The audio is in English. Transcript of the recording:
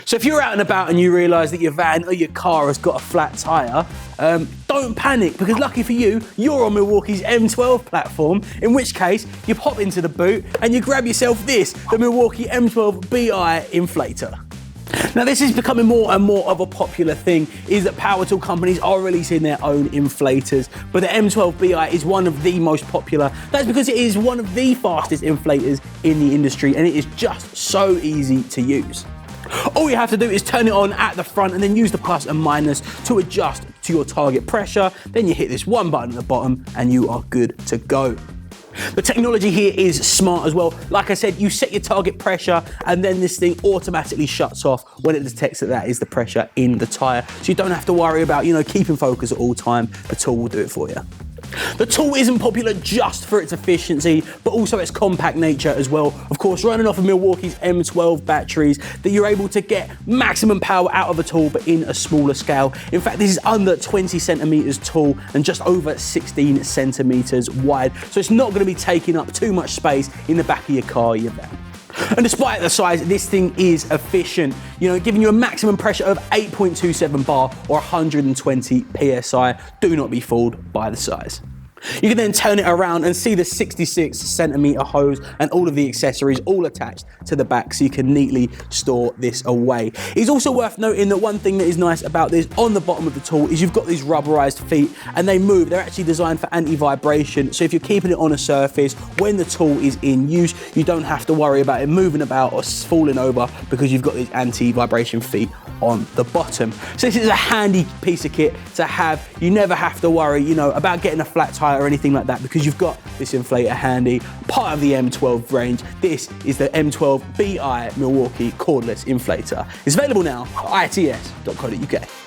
So if you're out and about and you realise that your van or your car has got a flat tyre, don't panic, because lucky for you, you're on Milwaukee's M12 platform, in which case you pop into the boot and you grab yourself this, the Milwaukee M12 BI Inflator. Now this is becoming more and more of a popular thing, is that power tool companies are releasing their own inflators, but the M12 BI is one of the most popular. That's because it is one of the fastest inflators in the industry, and it is just so easy to use. All you have to do is turn it on at the front and then use the plus and minus to adjust to your target pressure. Then you hit this one button at the bottom and you are good to go. The technology here is smart as well. Like I said, you set your target pressure and then this thing automatically shuts off when it detects that that is the pressure in the tyre. So you don't have to worry about, keeping focus at all time. The tool will do it for you. The tool isn't popular just for its efficiency, but also its compact nature as well. Of course, running off of Milwaukee's M12 batteries, that you're able to get maximum power out of a tool, but in a smaller scale. In fact, this is under 20 centimeters tall and just over 16 centimeters wide. So it's not going to be taking up too much space in the back of your car or your van. And despite the size, this thing is efficient, giving you a maximum pressure of 8.27 bar or 120 PSI. Do not be fooled by the size. You can then turn it around and see the 66 centimeter hose and all of the accessories all attached to the back, so you can neatly store this away. It's also worth noting that one thing that is nice about this, on the bottom of the tool, is you've got these rubberized feet and they move. They're actually designed for anti-vibration, so if you're keeping it on a surface, when the tool is in use, you don't have to worry about it moving about or falling over, because you've got these anti-vibration feet on the bottom. So this is a handy piece of kit to have. You never have to worry, about getting a flat tire or anything like that, because you've got this inflator handy, part of the M12 range. This is the M12 BI Milwaukee cordless inflator. It's available now at its.co.uk.